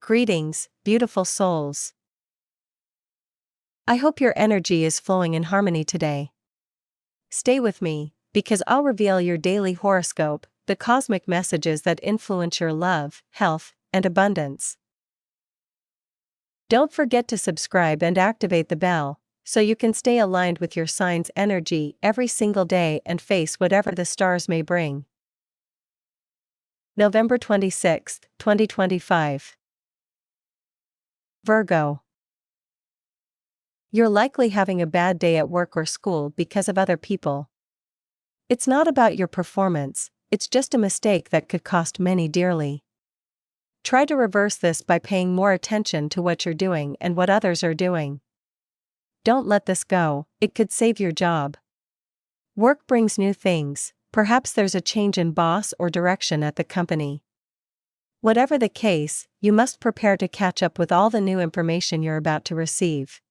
Greetings, beautiful souls. I hope your energy is flowing in harmony today. Stay with me, because I'll reveal your daily horoscope, the cosmic messages that influence your love, health, and abundance. Don't forget to subscribe and activate the bell, so you can stay aligned with your sign's energy every single day and face whatever the stars may bring. November 26, 2025. Virgo. You're likely having a bad day at work or school because of other people. It's not about your performance, it's just a mistake that could cost many dearly. Try to reverse this by paying more attention to what you're doing and what others are doing. Don't let this go, it could save your job. Work brings new things, perhaps there's a change in boss or direction at the company. Whatever the case, you must prepare to catch up with all the new information you're about to receive.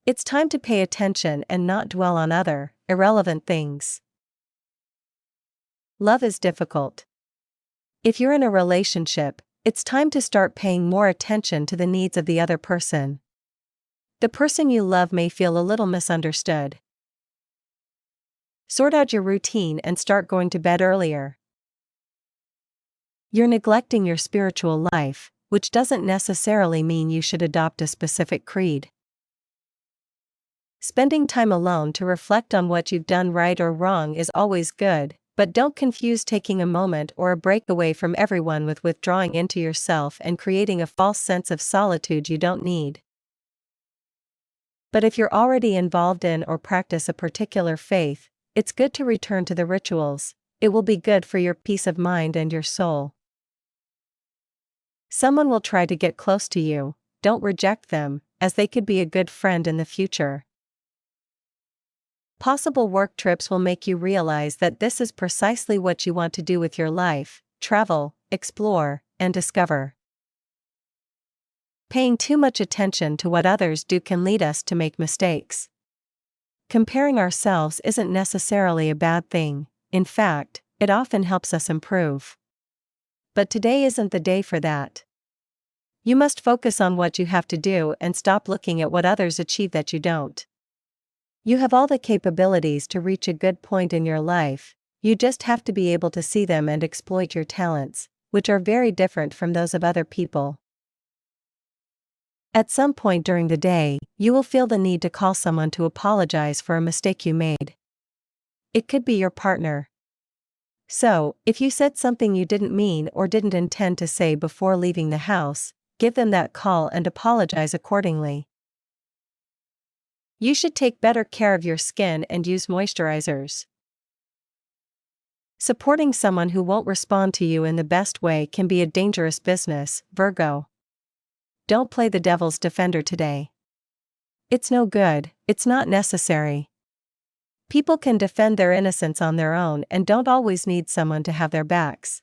It's time to pay attention and not dwell on other, irrelevant things. Love is difficult. If you're in a relationship, it's time to start paying more attention to the needs of the other person. The person you love may feel a little misunderstood. Sort out your routine and start going to bed earlier. You're neglecting your spiritual life, which doesn't necessarily mean you should adopt a specific creed. Spending time alone to reflect on what you've done right or wrong is always good, but don't confuse taking a moment or a break away from everyone with withdrawing into yourself and creating a false sense of solitude you don't need. But if you're already involved in or practice a particular faith, it's good to return to the rituals. It will be good for your peace of mind and your soul. Someone will try to get close to you, don't reject them, as they could be a good friend in the future. Possible work trips will make you realize that this is precisely what you want to do with your life: travel, explore, and discover. Paying too much attention to what others do can lead us to make mistakes. Comparing ourselves isn't necessarily a bad thing, in fact, it often helps us improve. But today isn't the day for that. You must focus on what you have to do and stop looking at what others achieve that you don't. You have all the capabilities to reach a good point in your life, you just have to be able to see them and exploit your talents, which are very different from those of other people. At some point during the day, you will feel the need to call someone to apologize for a mistake you made. It could be your partner. So, if you said something you didn't mean or didn't intend to say before leaving the house, give them that call and apologize accordingly. You should take better care of your skin and use moisturizers. Supporting someone who won't respond to you in the best way can be a dangerous business, Virgo. Don't play the devil's defender today. It's no good, it's not necessary. People can defend their innocence on their own and don't always need someone to have their backs.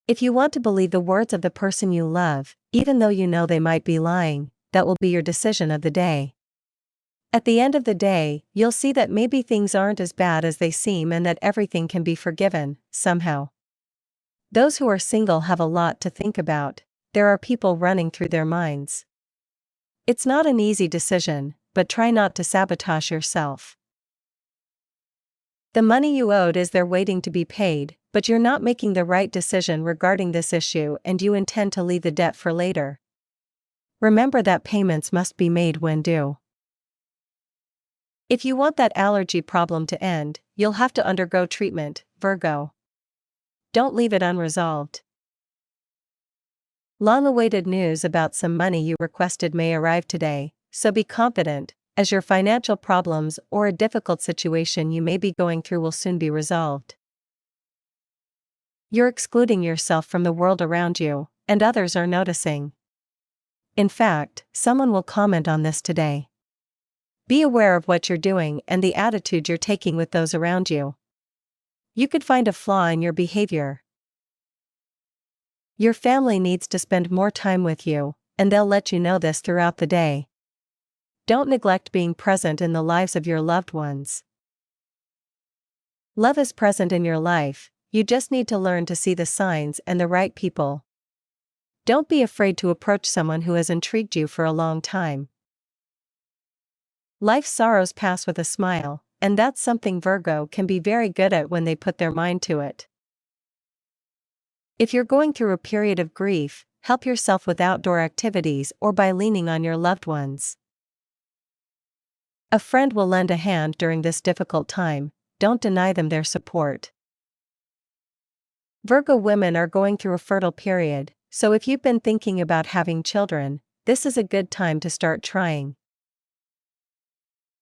If you want to believe the words of the person you love, even though you know they might be lying, that will be your decision of the day. At the end of the day, you'll see that maybe things aren't as bad as they seem and that everything can be forgiven, somehow. Those who are single have a lot to think about. There are people running through their minds. It's not an easy decision, but try not to sabotage yourself. The money you owed is there waiting to be paid, but you're not making the right decision regarding this issue and you intend to leave the debt for later. Remember that payments must be made when due. If you want that allergy problem to end, you'll have to undergo treatment, Virgo. Don't leave it unresolved. Long-awaited news about some money you requested may arrive today, so be confident, as your financial problems or a difficult situation you may be going through will soon be resolved. You're excluding yourself from the world around you, and others are noticing. In fact, someone will comment on this today. Be aware of what you're doing and the attitude you're taking with those around you. You could find a flaw in your behavior. Your family needs to spend more time with you, and they'll let you know this throughout the day. Don't neglect being present in the lives of your loved ones. Love is present in your life, you just need to learn to see the signs and the right people. Don't be afraid to approach someone who has intrigued you for a long time. Life's sorrows pass with a smile, and that's something Virgo can be very good at when they put their mind to it. If you're going through a period of grief, help yourself with outdoor activities or by leaning on your loved ones. A friend will lend a hand during this difficult time. Don't deny them their support. Virgo women are going through a fertile period, so if you've been thinking about having children, this is a good time to start trying.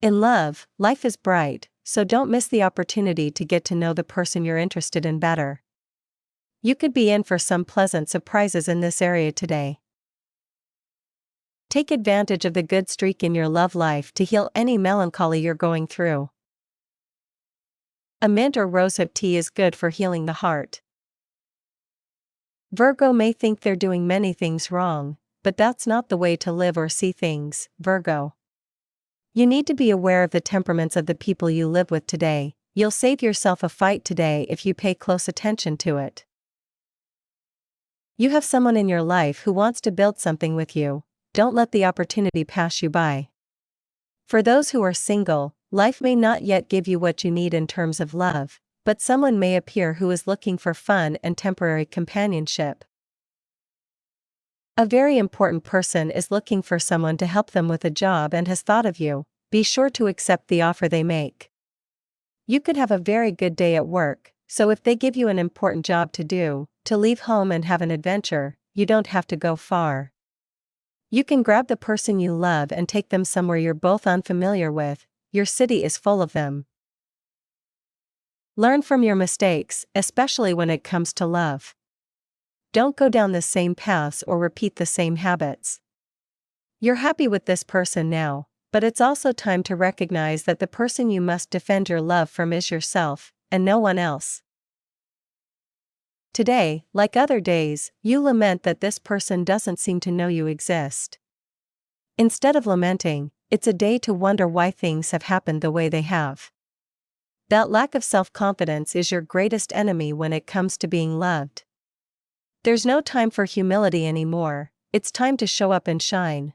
In love, life is bright, so don't miss the opportunity to get to know the person you're interested in better. You could be in for some pleasant surprises in this area today. Take advantage of the good streak in your love life to heal any melancholy you're going through. A mint or rosehip tea is good for healing the heart. Virgo may think they're doing many things wrong, but that's not the way to live or see things, Virgo. You need to be aware of the temperaments of the people you live with today. You'll save yourself a fight today if you pay close attention to it. You have someone in your life who wants to build something with you. Don't let the opportunity pass you by. For those who are single, life may not yet give you what you need in terms of love, but someone may appear who is looking for fun and temporary companionship. A very important person is looking for someone to help them with a job and has thought of you. Be sure to accept the offer they make. You could have a very good day at work, so if they give you an important job to do, to leave home and have an adventure, you don't have to go far. You can grab the person you love and take them somewhere you're both unfamiliar with. Your city is full of them. Learn from your mistakes, especially when it comes to love. Don't go down the same paths or repeat the same habits. You're happy with this person now, but it's also time to recognize that the person you must defend your love from is yourself, and no one else. Today, like other days, you lament that this person doesn't seem to know you exist. Instead of lamenting, it's a day to wonder why things have happened the way they have. That lack of self-confidence is your greatest enemy when it comes to being loved. There's no time for humility anymore, it's time to show up and shine.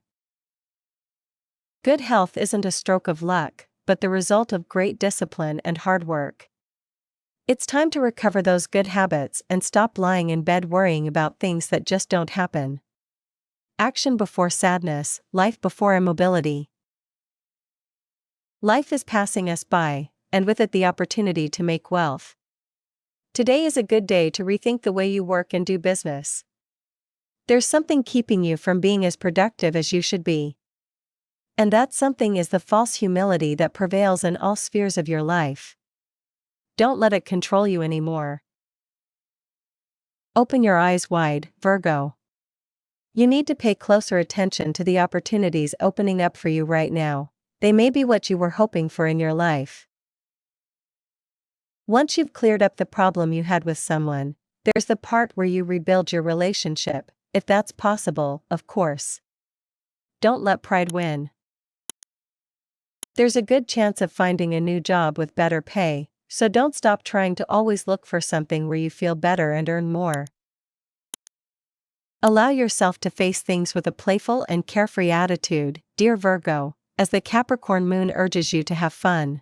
Good health isn't a stroke of luck, but the result of great discipline and hard work. It's time to recover those good habits and stop lying in bed worrying about things that just don't happen. Action before sadness, life before immobility. Life is passing us by, and with it the opportunity to make wealth. Today is a good day to rethink the way you work and do business. There's something keeping you from being as productive as you should be. And that something is the false humility that prevails in all spheres of your life. Don't let it control you anymore. Open your eyes wide, Virgo. You need to pay closer attention to the opportunities opening up for you right now. They may be what you were hoping for in your life. Once you've cleared up the problem you had with someone, there's the part where you rebuild your relationship, if that's possible, of course. Don't let pride win. There's a good chance of finding a new job with better pay, so don't stop trying to always look for something where you feel better and earn more. Allow yourself to face things with a playful and carefree attitude, dear Virgo, as the Capricorn moon urges you to have fun.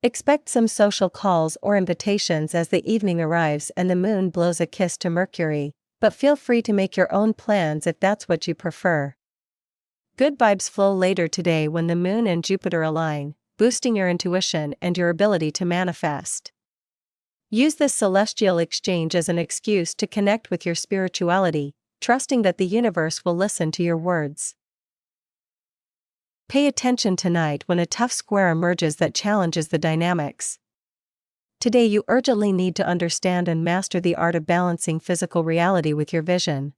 Expect some social calls or invitations as the evening arrives and the moon blows a kiss to Mercury, but feel free to make your own plans if that's what you prefer. Good vibes flow later today when the moon and Jupiter align, boosting your intuition and your ability to manifest. Use this celestial exchange as an excuse to connect with your spirituality, trusting that the universe will listen to your words. Pay attention tonight when a tough square emerges that challenges the dynamics. Today you urgently need to understand and master the art of balancing physical reality with your vision.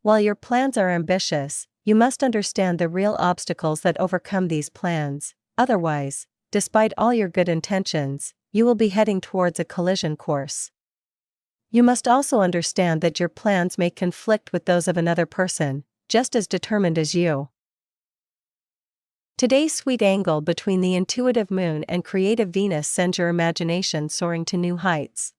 While your plans are ambitious, you must understand the real obstacles that overcome these plans, otherwise, despite all your good intentions, you will be heading towards a collision course. You must also understand that your plans may conflict with those of another person, just as determined as you. Today's sweet angle between the intuitive moon and creative Venus sends your imagination soaring to new heights.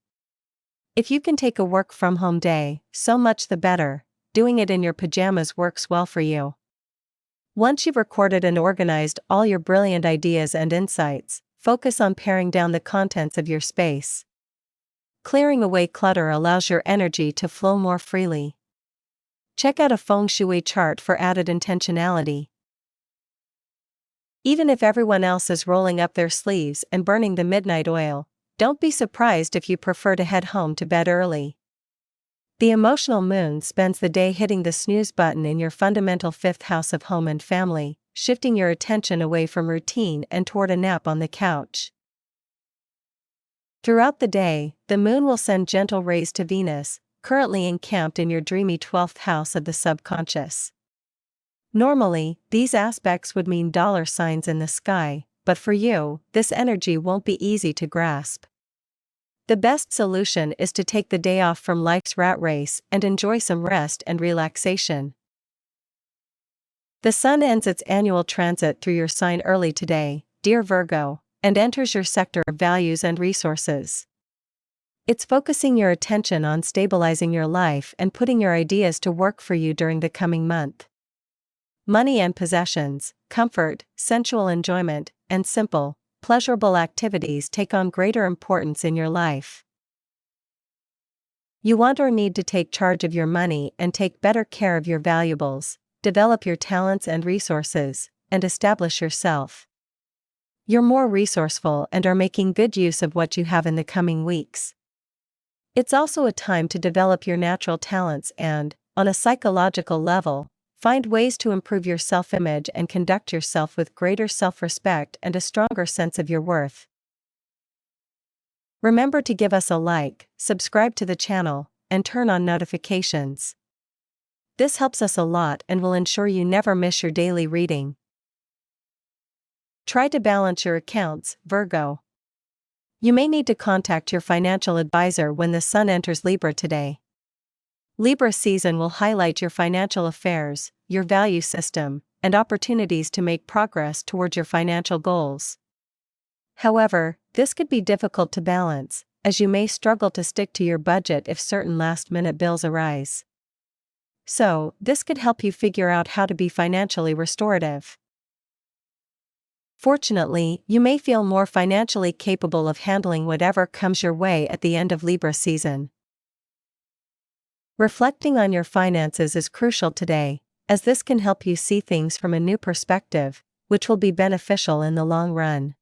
If you can take a work-from-home day, so much the better. doing it in your pajamas works well for you. Once you've recorded and organized all your brilliant ideas and insights, focus on paring down the contents of your space. Clearing away clutter allows your energy to flow more freely. Check out a feng shui chart for added intentionality. Even if everyone else is rolling up their sleeves and burning the midnight oil, don't be surprised if you prefer to head home to bed early. The emotional moon spends the day hitting the snooze button in your fundamental fifth house of home and family, shifting your attention away from routine and toward a nap on the couch. Throughout the day, the moon will send gentle rays to Venus, currently encamped in your dreamy 12th house of the subconscious. Normally, these aspects would mean dollar signs in the sky, but for you, this energy won't be easy to grasp. The best solution is to take the day off from life's rat race and enjoy some rest and relaxation. The sun ends its annual transit through your sign early today, dear Virgo, and enters your sector of values and resources. It's focusing your attention on stabilizing your life and putting your ideas to work for you during the coming month. Money and possessions, comfort, sensual enjoyment, and simple, pleasurable activities take on greater importance in your life. You want or need to take charge of your money and take better care of your valuables, develop your talents and resources, and establish yourself. You're more resourceful and are making good use of what you have in the coming weeks. It's also a time to develop your natural talents and, on a psychological level, find ways to improve your self-image and conduct yourself with greater self-respect and a stronger sense of your worth. Remember to give us a like, subscribe to the channel, and turn on notifications. This helps us a lot and will ensure you never miss your daily reading. Try to balance your accounts, Virgo. You may need to contact your financial advisor when the sun enters Libra today. Libra season will highlight your financial affairs, your value system, and opportunities to make progress toward your financial goals. However, this could be difficult to balance, as you may struggle to stick to your budget if certain last-minute bills arise. So, this could help you figure out how to be financially restorative. Fortunately, you may feel more financially capable of handling whatever comes your way at the end of Libra season. Reflecting on your finances is crucial today, as this can help you see things from a new perspective, which will be beneficial in the long run.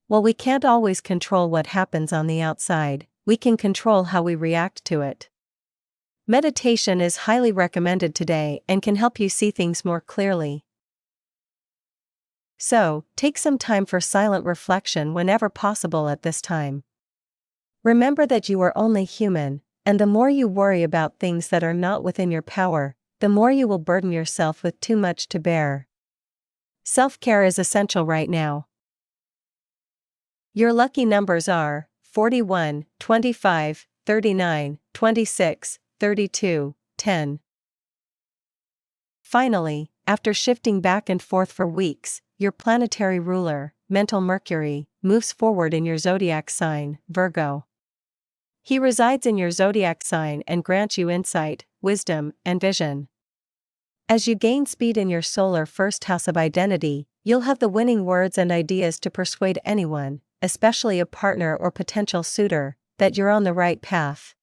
While we can't always control what happens on the outside, we can control how we react to it. Meditation is highly recommended today and can help you see things more clearly. So, take some time for silent reflection whenever possible at this time. Remember that you are only human, and the more you worry about things that are not within your power, the more you will burden yourself with too much to bear. Self-care is essential right now. Your lucky numbers are 41, 25, 39, 26, 32, 10. Finally, after shifting back and forth for weeks, your planetary ruler, mental Mercury, moves forward in your zodiac sign, Virgo. He resides in your zodiac sign and grants you insight, wisdom, and vision. As you gain speed in your solar first house of identity, you'll have the winning words and ideas to persuade anyone, especially a partner or potential suitor, that you're on the right path.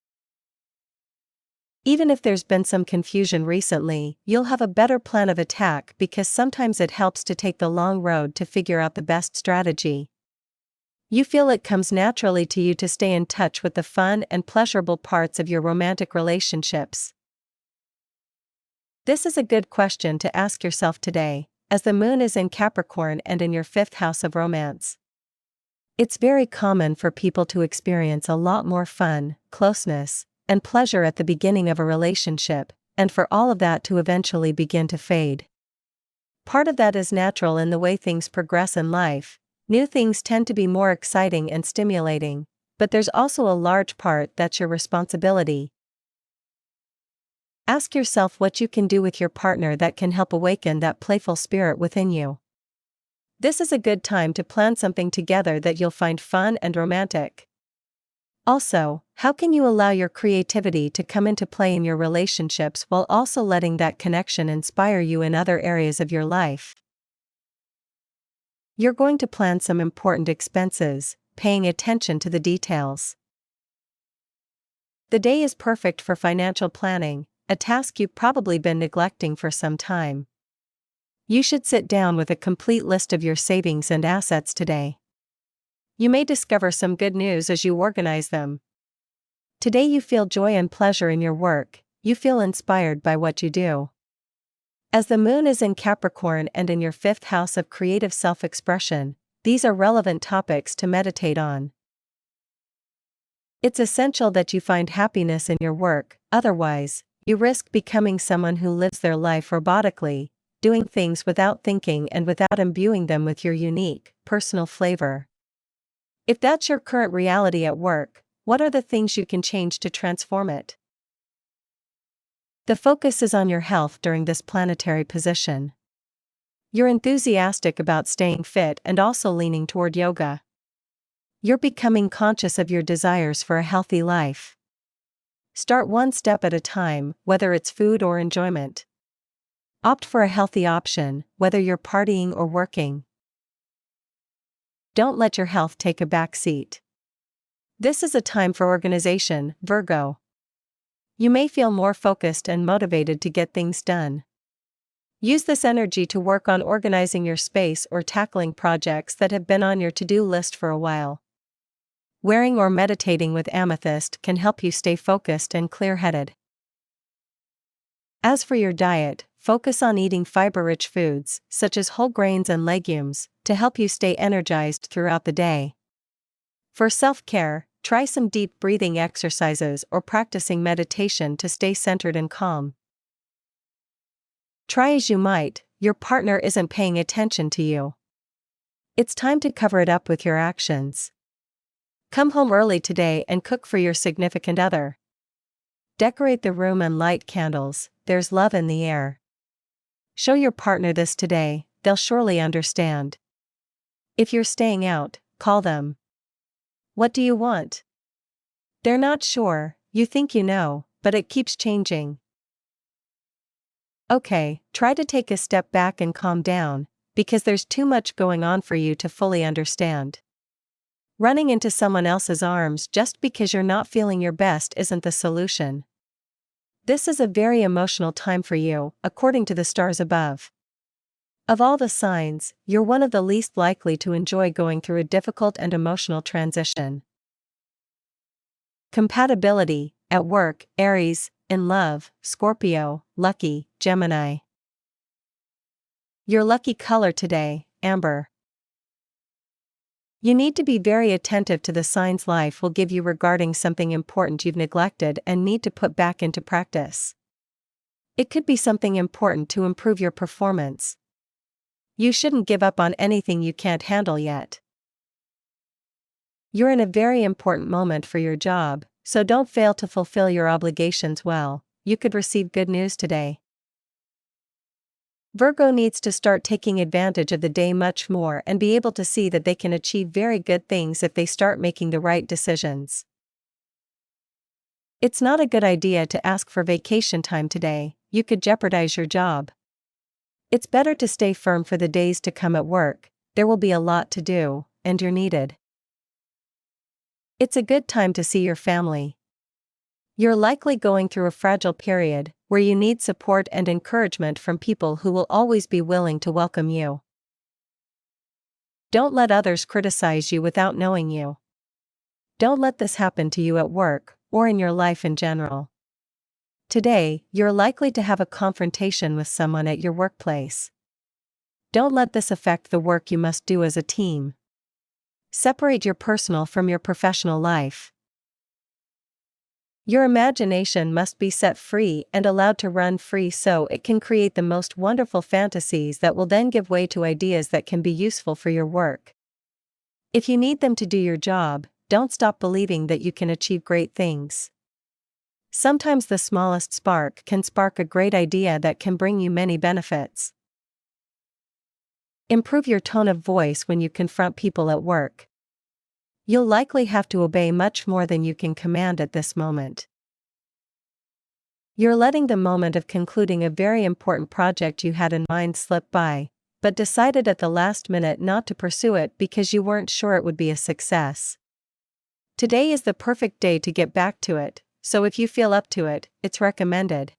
Even if there's been some confusion recently, you'll have a better plan of attack because sometimes it helps to take the long road to figure out the best strategy. You feel it comes naturally to you to stay in touch with the fun and pleasurable parts of your romantic relationships. This is a good question to ask yourself today, as the moon is in Capricorn and in your fifth house of romance. It's very common for people to experience a lot more fun, closeness, and pleasure at the beginning of a relationship, and for all of that to eventually begin to fade. Part of that is natural in the way things progress in life. New things tend to be more exciting and stimulating, but there's also a large part that's your responsibility. Ask yourself what you can do with your partner that can help awaken that playful spirit within you. This is a good time to plan something together that you'll find fun and romantic. Also, how can you allow your creativity to come into play in your relationships while also letting that connection inspire you in other areas of your life? You're going to plan some important expenses, paying attention to the details. The day is perfect for financial planning, a task you've probably been neglecting for some time. You should sit down with a complete list of your savings and assets today. You may discover some good news as you organize them. Today you feel joy and pleasure in your work, you feel inspired by what you do. As the moon is in Capricorn and in your fifth house of creative self-expression, these are relevant topics to meditate on. It's essential that you find happiness in your work, otherwise, you risk becoming someone who lives their life robotically, doing things without thinking and without imbuing them with your unique, personal flavor. If that's your current reality at work, what are the things you can change to transform it? The focus is on your health during this planetary position. You're enthusiastic about staying fit and also leaning toward yoga. You're becoming conscious of your desires for a healthy life. Start one step at a time, whether it's food or enjoyment. Opt for a healthy option, whether you're partying or working. Don't let your health take a back seat. This is a time for organization, Virgo. You may feel more focused and motivated to get things done. Use this energy to work on organizing your space or tackling projects that have been on your to-do list for a while. Wearing or meditating with amethyst can help you stay focused and clear-headed. As for your diet, focus on eating fiber-rich foods, such as whole grains and legumes, to help you stay energized throughout the day. For self-care, try some deep breathing exercises or practicing meditation to stay centered and calm. Try as you might, your partner isn't paying attention to you. It's time to cover it up with your actions. Come home early today and cook for your significant other. Decorate the room and light candles, there's love in the air. Show your partner this today, they'll surely understand. If you're staying out, call them. What do you want? They're not sure, you think you know, but it keeps changing. Okay, try to take a step back and calm down, because there's too much going on for you to fully understand. Running into someone else's arms just because you're not feeling your best isn't the solution. This is a very emotional time for you, according to the stars above. Of all the signs, you're one of the least likely to enjoy going through a difficult and emotional transition. Compatibility, at work, Aries, in love, Scorpio, lucky, Gemini. Your lucky color today, amber. You need to be very attentive to the signs life will give you regarding something important you've neglected and need to put back into practice. It could be something important to improve your performance. You shouldn't give up on anything you can't handle yet. You're in a very important moment for your job, so don't fail to fulfill your obligations well. You could receive good news today. Virgo needs to start taking advantage of the day much more and be able to see that they can achieve very good things if they start making the right decisions. It's not a good idea to ask for vacation time today, you could jeopardize your job. It's better to stay firm for the days to come at work, there will be a lot to do, and you're needed. It's a good time to see your family. You're likely going through a fragile period, where you need support and encouragement from people who will always be willing to welcome you. Don't let others criticize you without knowing you. Don't let this happen to you at work, or in your life in general. Today, you're likely to have a confrontation with someone at your workplace. Don't let this affect the work you must do as a team. Separate your personal from your professional life. Your imagination must be set free and allowed to run free so it can create the most wonderful fantasies that will then give way to ideas that can be useful for your work. If you need them to do your job, don't stop believing that you can achieve great things. Sometimes the smallest spark can spark a great idea that can bring you many benefits. Improve your tone of voice when you confront people at work. You'll likely have to obey much more than you can command at this moment. You're letting the moment of concluding a very important project you had in mind slip by, but decided at the last minute not to pursue it because you weren't sure it would be a success. Today is the perfect day to get back to it, so if you feel up to it, it's recommended.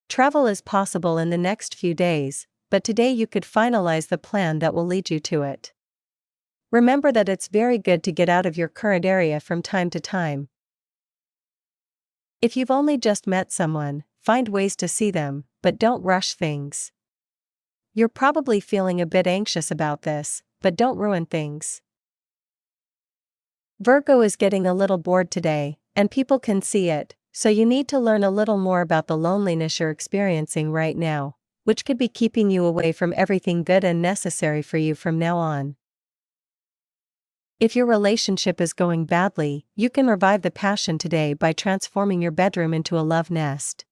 Travel is possible in the next few days, but today you could finalize the plan that will lead you to it. Remember that it's very good to get out of your current area from time to time. If you've only just met someone, find ways to see them, but don't rush things. You're probably feeling a bit anxious about this, but don't ruin things. Virgo is getting a little bored today, and people can see it, so you need to learn a little more about the loneliness you're experiencing right now, which could be keeping you away from everything good and necessary for you from now on. If your relationship is going badly, you can revive the passion today by transforming your bedroom into a love nest.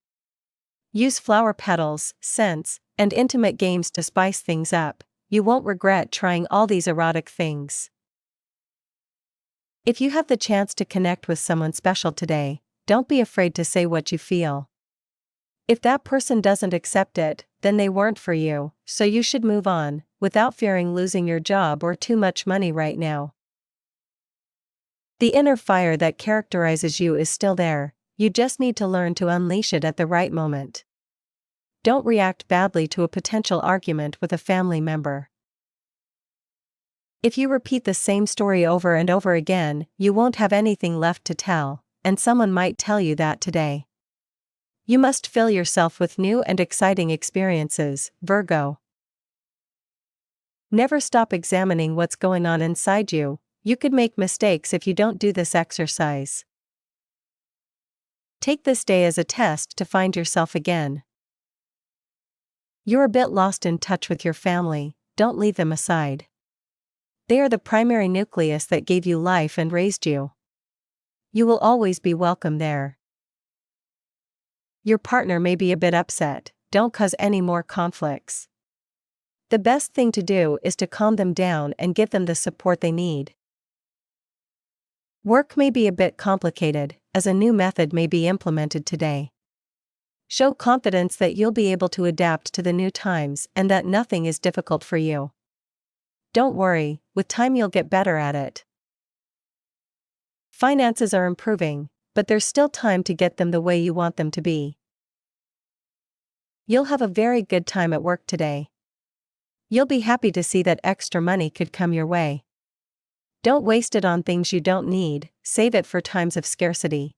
Use flower petals, scents, and intimate games to spice things up. You won't regret trying all these erotic things. If you have the chance to connect with someone special today, don't be afraid to say what you feel. If that person doesn't accept it, then they weren't for you, so you should move on, without fearing losing your job or too much money right now. The inner fire that characterizes you is still there, you just need to learn to unleash it at the right moment. Don't react badly to a potential argument with a family member. If you repeat the same story over and over again, you won't have anything left to tell, and someone might tell you that today. You must fill yourself with new and exciting experiences, Virgo. Never stop examining what's going on inside you. You could make mistakes if you don't do this exercise. Take this day as a test to find yourself again. You're a bit lost in touch with your family, don't leave them aside. They are the primary nucleus that gave you life and raised you. You will always be welcome there. Your partner may be a bit upset, don't cause any more conflicts. The best thing to do is to calm them down and give them the support they need. Work may be a bit complicated, as a new method may be implemented today. Show confidence that you'll be able to adapt to the new times and that nothing is difficult for you. Don't worry, with time you'll get better at it. Finances are improving, but there's still time to get them the way you want them to be. You'll have a very good time at work today. You'll be happy to see that extra money could come your way. Don't waste it on things you don't need, save it for times of scarcity.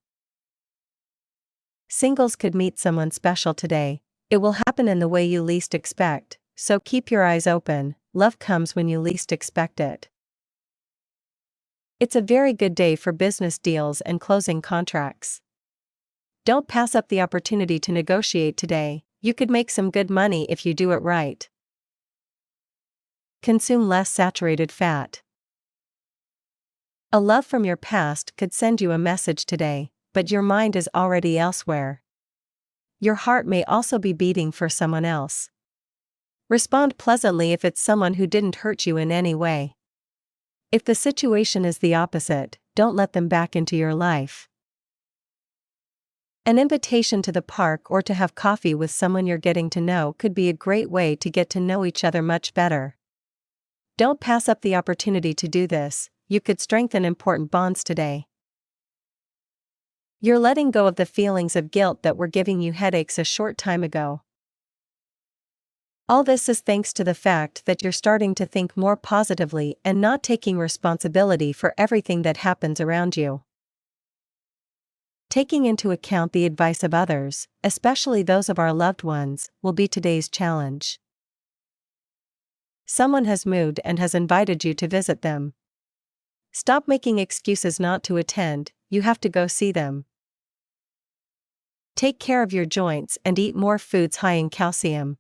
Singles could meet someone special today. It will happen in the way you least expect, so keep your eyes open. Love comes when you least expect it. It's a very good day for business deals and closing contracts. Don't pass up the opportunity to negotiate today. You could make some good money if you do it right. Consume less saturated fat. A love from your past could send you a message today, but your mind is already elsewhere. Your heart may also be beating for someone else. Respond pleasantly if it's someone who didn't hurt you in any way. If the situation is the opposite, don't let them back into your life. An invitation to the park or to have coffee with someone you're getting to know could be a great way to get to know each other much better. Don't pass up the opportunity to do this. You could strengthen important bonds today. You're letting go of the feelings of guilt that were giving you headaches a short time ago. All this is thanks to the fact that you're starting to think more positively and not taking responsibility for everything that happens around you. Taking into account the advice of others, especially those of our loved ones, will be today's challenge. Someone has moved and has invited you to visit them. Stop making excuses not to attend, you have to go see them. Take care of your joints and eat more foods high in calcium.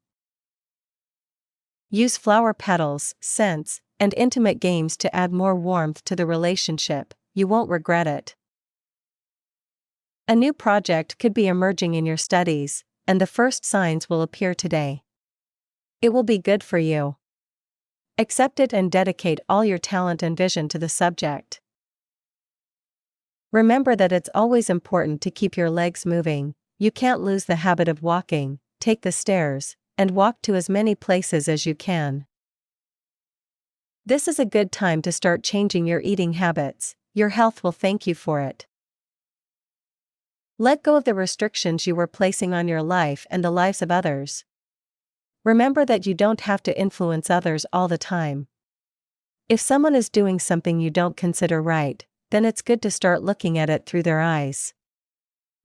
Use flower petals, scents, and intimate games to add more warmth to the relationship. You won't regret it. A new project could be emerging in your studies, and the first signs will appear today. It will be good for you. Accept it and dedicate all your talent and vision to the subject. Remember that it's always important to keep your legs moving. You can't lose the habit of walking. Take the stairs, and walk to as many places as you can. This is a good time to start changing your eating habits. Your health will thank you for it. Let go of the restrictions you were placing on your life and the lives of others. Remember that you don't have to influence others all the time. If someone is doing something you don't consider right, then it's good to start looking at it through their eyes.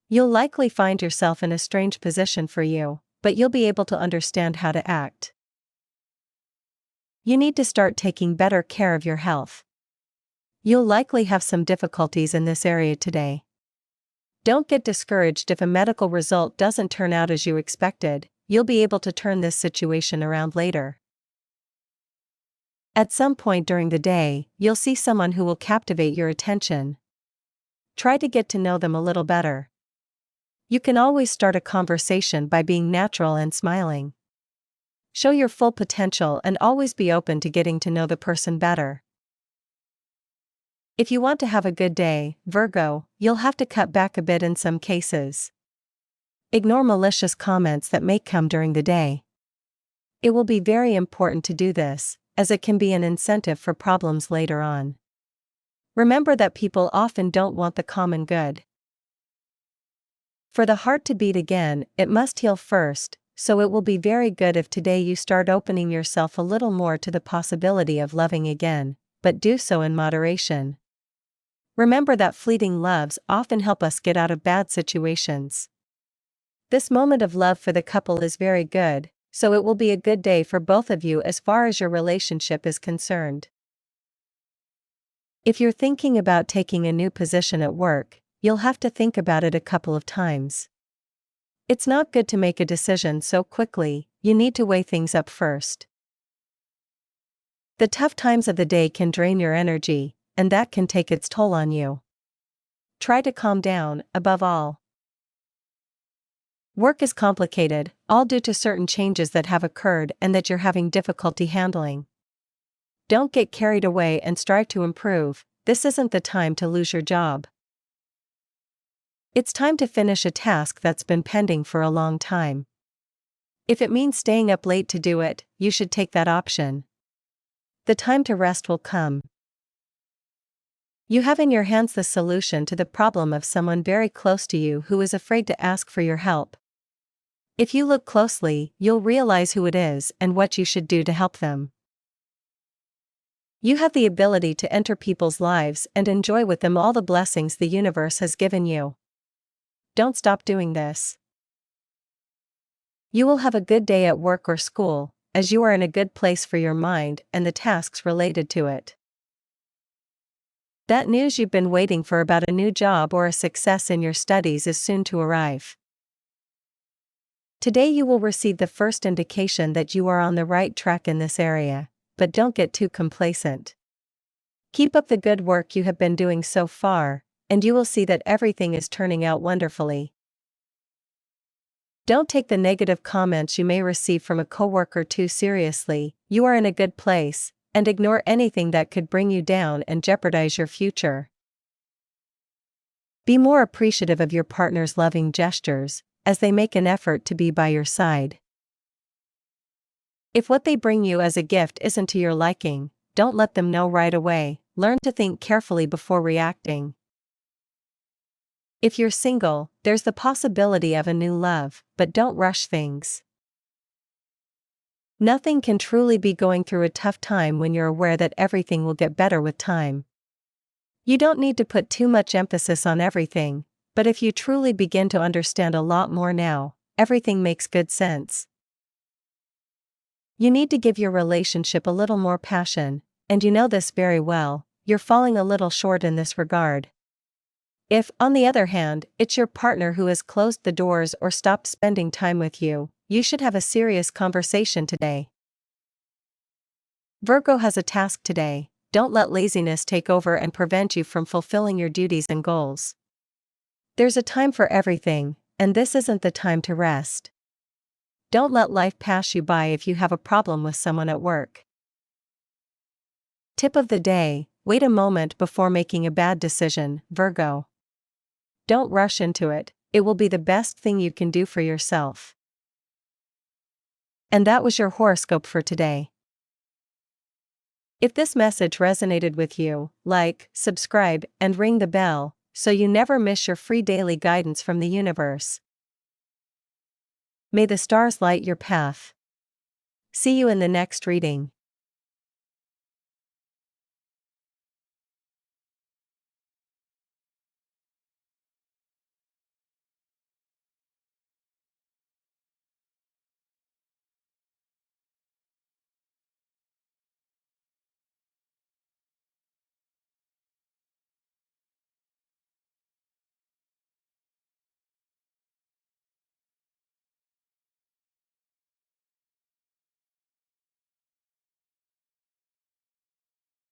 You'll likely find yourself in a strange position for you, but you'll be able to understand how to act. You need to start taking better care of your health. You'll likely have some difficulties in this area today. Don't get discouraged if a medical result doesn't turn out as you expected. You'll be able to turn this situation around later. At some point during the day, you'll see someone who will captivate your attention. Try to get to know them a little better. You can always start a conversation by being natural and smiling. Show your full potential and always be open to getting to know the person better. If you want to have a good day, Virgo, you'll have to cut back a bit in some cases. Ignore malicious comments that may come during the day. It will be very important to do this, as it can be an incentive for problems later on. Remember that people often don't want the common good. For the heart to beat again, it must heal first, so it will be very good if today you start opening yourself a little more to the possibility of loving again, but do so in moderation. Remember that fleeting loves often help us get out of bad situations. This moment of love for the couple is very good, so it will be a good day for both of you as far as your relationship is concerned. If you're thinking about taking a new position at work, you'll have to think about it a couple of times. It's not good to make a decision so quickly. You need to weigh things up first. The tough times of the day can drain your energy, and that can take its toll on you. Try to calm down, above all. Work is complicated, all due to certain changes that have occurred and that you're having difficulty handling. Don't get carried away and strive to improve. This isn't the time to lose your job. It's time to finish a task that's been pending for a long time. If it means staying up late to do it, you should take that option. The time to rest will come. You have in your hands the solution to the problem of someone very close to you who is afraid to ask for your help. If you look closely, you'll realize who it is and what you should do to help them. You have the ability to enter people's lives and enjoy with them all the blessings the universe has given you. Don't stop doing this. You will have a good day at work or school, as you are in a good place for your mind and the tasks related to it. That news you've been waiting for about a new job or a success in your studies is soon to arrive. Today you will receive the first indication that you are on the right track in this area, but don't get too complacent. Keep up the good work you have been doing so far, and you will see that everything is turning out wonderfully. Don't take the negative comments you may receive from a coworker too seriously. You are in a good place, and ignore anything that could bring you down and jeopardize your future. Be more appreciative of your partner's loving gestures, as they make an effort to be by your side. If what they bring you as a gift isn't to your liking, don't let them know right away. Learn to think carefully before reacting. If you're single, there's the possibility of a new love, but don't rush things. Nothing can truly be going through a tough time when you're aware that everything will get better with time. You don't need to put too much emphasis on everything, but if you truly begin to understand a lot more now, everything makes good sense. You need to give your relationship a little more passion, and you know this very well. You're falling a little short in this regard. If, on the other hand, it's your partner who has closed the doors or stopped spending time with you, you should have a serious conversation today. Virgo has a task today. Don't let laziness take over and prevent you from fulfilling your duties and goals. There's a time for everything, and this isn't the time to rest. Don't let life pass you by if you have a problem with someone at work. Tip of the day: wait a moment before making a bad decision, Virgo. Don't rush into it, it will be the best thing you can do for yourself. And that was your horoscope for today. If this message resonated with you, like, subscribe, and ring the bell, so you never miss your free daily guidance from the universe. May the stars light your path. See you in the next reading.